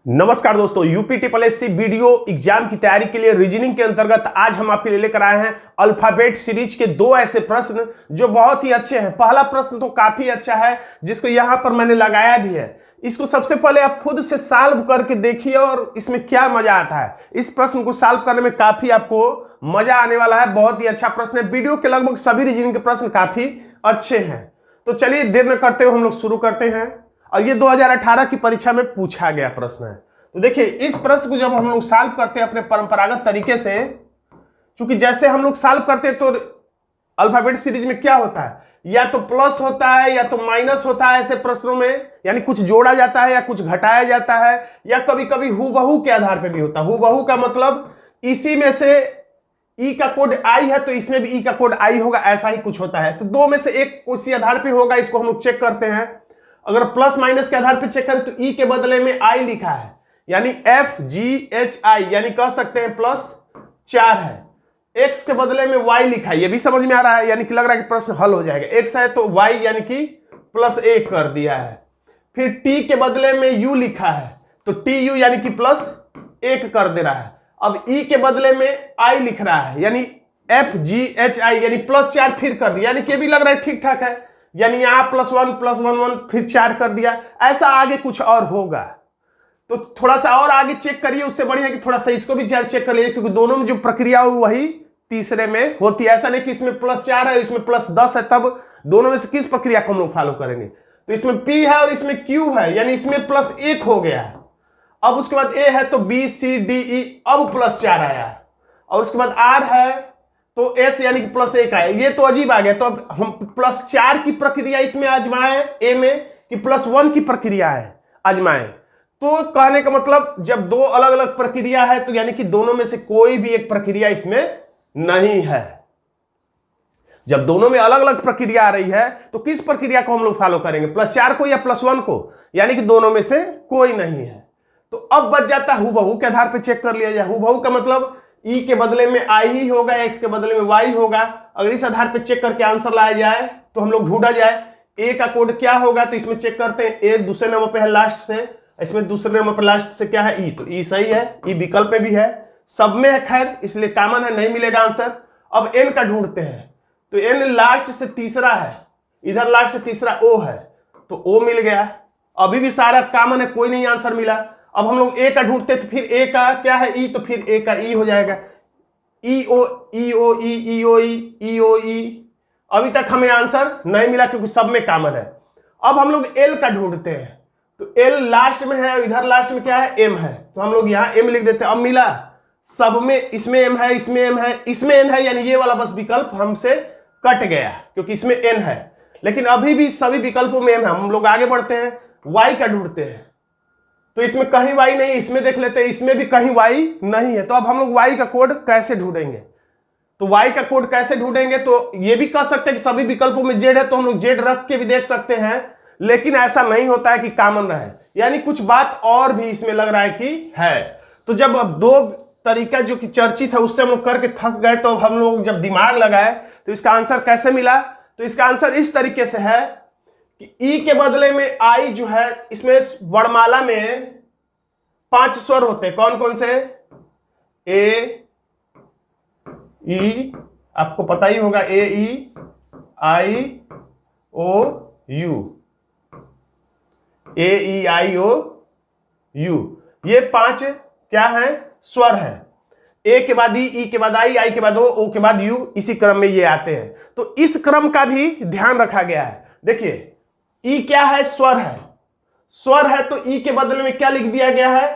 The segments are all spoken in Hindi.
नमस्कार दोस्तों, UP triple SC video exam की तैयारी के लिए रीजनिंग के अंतर्गत आज हम आपके लिए लेकर आए हैं अल्फाबेट सीरीज के दो ऐसे प्रश्न जो बहुत ही अच्छे हैं। पहला प्रश्न तो काफी अच्छा है जिसको यहां पर मैंने लगाया भी है। इसको सबसे पहले आप खुद से सॉल्व करके देखिए और इसमें क्या मजा आता है। इस प्रश्न को सॉल्व करने में काफी आपको मजा आने वाला है। बहुत ही अच्छा प्रश्न है। वीडियो के लगभग सभी रीजनिंग के प्रश्न काफी अच्छे हैं। तो चलिए देर न करते हुए हम लोग शुरू करते हैं। और ये 2018 की परीक्षा में पूछा गया प्रश्न है। तो देखिए, इस प्रश्न को जब हम लोग सॉल्व करते हैं अपने परंपरागत तरीके से, क्योंकि जैसे हम लोग सॉल्व करते हैं तो अल्फाबेट सीरीज में क्या होता है, या तो प्लस होता है या तो माइनस होता है। ऐसे प्रश्नों में यानी कुछ जोड़ा जाता है या कुछ घटाया जाता है, या कभी कभी हूबहू के आधार पर भी होता है। हूबहू का मतलब इसी में से ई का कोड आई है तो इसमें भी ई का कोड आई होगा, ऐसा ही कुछ होता है। तो दो में से एक उसी आधार पर होगा। इसको हम लोग चेक करते हैं। अगर प्लस माइनस के आधार पर चेक करें तो ई के बदले में आई लिखा है, यानी FGHI, यानी कह सकते हैं प्लस 4 है। x के बदले में y लिखा है, ये भी समझ में आ रहा है, यानी कि लग रहा है कि प्रश्न हल हो जाएगा। x है तो y यानी कि प्लस 1 कर दिया है। फिर t के बदले में u लिखा है तो TU यानी कि प्लस 1 कर दे रहा है। अब e के बदले में i लिख रहा है, यानी FGHI यानी प्लस 4 फिर कर दिया, यानी कि भी लग रहा है ठीक ठाक है। यानी यहां +1 फिर 4 कर दिया। ऐसा आगे कुछ और होगा तो थोड़ा सा और आगे चेक करिए। उससे बढ़िया कि थोड़ा सा इसको भी चेक कर लीजिए, क्योंकि दोनों में जो प्रक्रिया हुई वही तीसरे में होती है। ऐसा नहीं कि इसमें +4 है इसमें +10 है, तब दोनों में से किस प्रक्रिया को हम लोग फॉलो करेंगे। तो इसमें P है और इसमें Q है, यानी इसमें +1 हो गया है। अब उसके बाद A है तो B C D E, अब +4 आया। और उसके बाद R है तो S यानी कि +1 आया। ये तो अजीब आ गया। तो अब हम +4 की प्रक्रिया इसमें आजमाएं A में कि +1 की प्रक्रिया है आजमाएं। तो कहने का मतलब जब दो अलग अलग प्रक्रिया है तो यानी कि दोनों में से कोई भी एक प्रक्रिया इसमें नहीं है। जब दोनों में अलग अलग प्रक्रिया आ रही है तो किस प्रक्रिया को हम लोग फॉलो करेंगे, +4 को या +1 को, यानी कि दोनों में से कोई नहीं है। तो अब बच जाता है हूबहू के आधार पर चेक कर लिया जाए। हूबहू का मतलब ई के बदले में आई ही होगा, एक्स के बदले में वाई होगा। अगर इस आधार पर चेक करके आंसर लाया जाए तो हम लोग ढूंढा जाए ए का कोड क्या होगा। तो इसमें चेक करते हैं। ए दूसरे नंबर पे है लास्ट से, इसमें दूसरे नंबर पर लास्ट से क्या है, ई, तो ई सही है। ई विकल्प में भी है, सब में है खैर, इसलिए कॉमन है, नहीं मिलेगा आंसर। अब एन का ढूंढते हैं तो एन लास्ट से तीसरा है, इधर लास्ट से तीसरा ओ है तो ओ मिल गया। अभी भी सारा कॉमन है, कोई नहीं आंसर मिला। अब हम लोग ए का ढूंढते तो फिर ए का क्या है, ई, तो फिर ए का ई हो जाएगा। ई ओ ई ओ ई ई ओ ई ओ ई। अभी तक हमें आंसर नहीं मिला क्योंकि सब में कॉमन है। अब हम लोग एल का ढूंढते हैं तो एल लास्ट में है, इधर लास्ट में क्या है, एम है, तो हम लोग यहाँ एम लिख देते हैं। अब मिला सब में, इसमें एम है, इसमें एम है, इसमें एन है, यानी ये वाला बस विकल्प हमसे कट गया क्योंकि इसमें एन है। लेकिन अभी भी सभी विकल्पों में एम है। हम लोग आगे बढ़ते हैं, वाई का ढूंढते हैं तो इसमें कहीं वाई नहीं, इसमें देख लेते हैं, इसमें भी कहीं वाई नहीं है। तो अब हम लोग वाई का कोड कैसे ढूंढेंगे, तो वाई का कोड कैसे ढूंढेंगे, तो ये भी कह सकते हैं कि सभी विकल्पों में जेड है तो हम लोग जेड रख के भी देख सकते हैं। लेकिन ऐसा नहीं होता है कि कॉमन रहे, यानी कुछ बात और भी इसमें लग रहा है कि है। तो जब अब दो तरीका जो कि चर्चित है उससे हम लोग करके थक गए, तो हम लोग जब दिमाग लगाए तो इसका आंसर कैसे मिला। तो इसका आंसर इस तरीके से है कि ई के बदले में आई जो है, इसमें वर्णमाला में 5 स्वर होते हैं। कौन कौन से, ए ई, आपको पता ही होगा, ए ई आई ओ you, A E I O you, ये 5 क्या है, स्वर है। ए के बाद ई के बाद आई के बाद ओ के बाद यू, इसी क्रम में ये आते हैं। तो इस क्रम का भी ध्यान रखा गया है। देखिए ई क्या है, स्वर है। स्वर है तो ई के बदले में क्या लिख दिया गया है,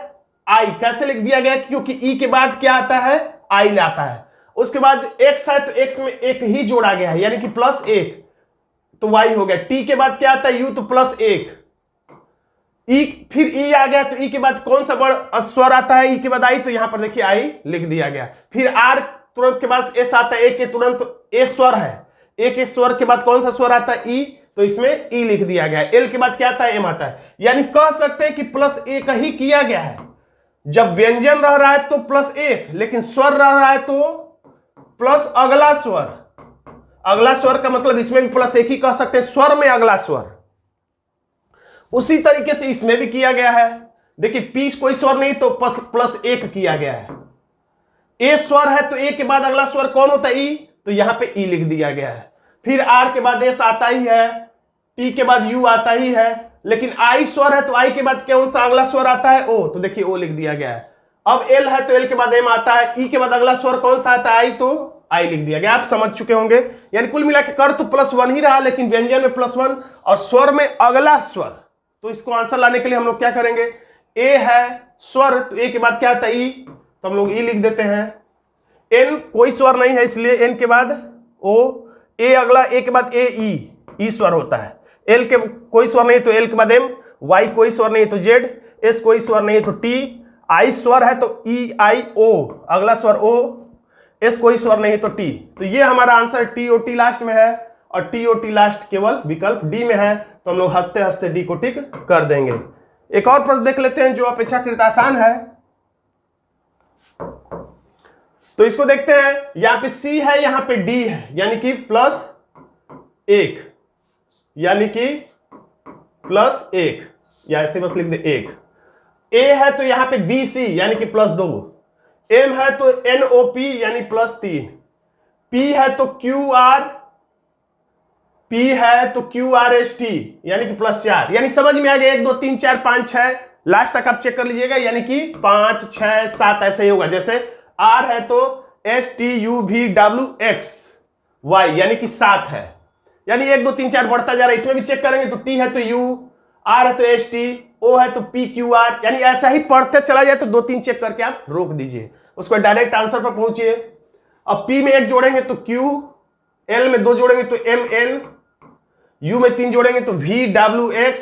आई। कैसे लिख दिया गया, क्योंकि ई के बाद क्या आता है, आई लाता है। उसके बाद एक्स है तो एक्स में एक ही जोड़ा गया है, यानी कि +1 तो वाई हो गया। टी के बाद क्या आता है, यू, तो +1। ई, फिर ई आ गया तो ई के बाद कौन सा वर्ड स्वर आता है, ई के बाद आई, तो यहां पर देखिए आई लिख दिया गया। फिर आर तुरंत के बाद एस आता है, ए के तुरंत ए स्वर है, ए के स्वर के बाद कौन सा स्वर आता है, ई, तो इसमें ई लिख दिया गया। एल के बाद क्या आता है, एम आता है। यानी कह सकते हैं कि +1 ही किया गया है। जब व्यंजन रह रहा है तो +1, लेकिन स्वर रह रहा है तो प्लस अगला स्वर। अगला स्वर का मतलब इसमें भी +1 ही कह सकते हैं, स्वर में अगला स्वर। उसी तरीके से इसमें भी किया गया है। देखिए पी कोई स्वर नहीं तो प्लस एक किया गया है। ए स्वर है तो ए के बाद अगला स्वर कौन होता है? ई, तो यहां पे ई लिख दिया गया है। फिर आर के बाद एस आता ही है, टी के बाद यू आता ही है, लेकिन आई स्वर है तो आई के बाद कौन सा अगला स्वर आता है? ओ, तो देखिए ओ लिख दिया गया है। अब एल है तो एल के बाद एम आता है, ई के बाद अगला स्वर कौन सा आता है? आई, तो आई लिख दिया गया। आप समझ चुके होंगे। यानी कुल मिला के कर तो +1 ही रहा, लेकिन व्यंजन में +1 और स्वर में अगला स्वर। तो इसको आंसर लाने के लिए हम लोग क्या करेंगे? ए है स्वर तो ए के बाद क्या आता है? ई, तो हम लोग ई लिख देते हैं। एन कोई स्वर नहीं है इसलिए एन के बाद ओ, ए अगला ए के बाद ए, ई स्वर होता है। एल के कोई स्वर नहीं तो एल के बाद एम, वाई कोई स्वर नहीं तो जेड, एस कोई स्वर नहीं तो टी, आई स्वर है तो ई आई ओ अगला स्वर ओ, एस कोई स्वर नहीं तो टी। तो ये हमारा answer T O T last में है और टी ओ टी लास्ट केवल विकल्प डी में है। तो हम लोग हंसते हंसते डी को टिक कर देंगे। एक और प्रश्न देख लेते हैं जो अपेक्षाकृत आसान है। तो इसको देखते हैं। यहां पे सी है, यहां पे डी है, यानी कि +1, यानी कि +1 या ऐसे बस लिख दे 1। ए है तो यहां पे बी सी यानी कि +2, एम है तो NOP यानी +3, पी है तो QRST यानी कि +4। यानी समझ में आ गया? 1 2 3 4 5 6 लास्ट तक आप चेक कर लीजिएगा, यानी कि 5 6 7 ऐसे ही होगा। जैसे R है तो STUVWXY यानी कि 7 है, यानी 1 2 3 4 बढ़ता जा रहा है। इसमें भी चेक करेंगे तो T है तो U, R है तो ST, O है तो PQR, यानी ऐसा ही पढ़ते चला जाए। तो 2 3 चेक करके आप रोक दीजिए, उसको डायरेक्ट आंसर पर पहुंचिए। अब P में 1 जोड़ेंगे तो Q, L में 2 जोड़ेंगे तो MN, U में 3 जोड़ेंगे तो VWX,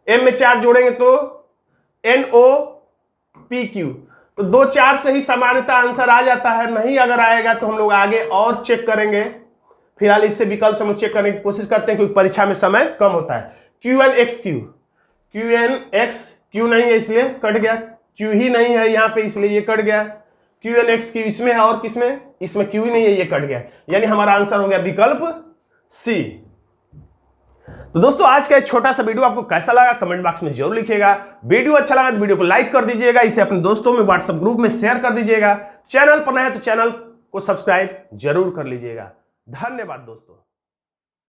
M में 4 जोड़ेंगे तो NOPQ। तो 2 4 से ही सामान्यतः आंसर आ जाता है। नहीं अगर आएगा तो हम लोग आगे और चेक करेंगे। फिलहाल इससे विकल्प हम लोग चेक करने की कोशिश करते हैं क्योंकि परीक्षा में समय कम होता है। QNXQ, QNXQ नहीं है इसलिए कट गया, Q ही नहीं है यहाँ पे इसलिए ये कट गया। QNXQ इसमें है और किसमें? इसमें Q ही नहीं है, ये कट गया। यानी हमारा आंसर हो गया विकल्प सी। तो दोस्तों आज का एक छोटा सा वीडियो आपको कैसा लगा कमेंट बॉक्स में जरूर लिखिएगा। वीडियो अच्छा लगा तो वीडियो को लाइक कर दीजिएगा, इसे अपने दोस्तों में व्हाट्सएप ग्रुप में शेयर कर दीजिएगा। चैनल पर नए हैं तो चैनल को सब्सक्राइब जरूर कर लीजिएगा। धन्यवाद दोस्तों।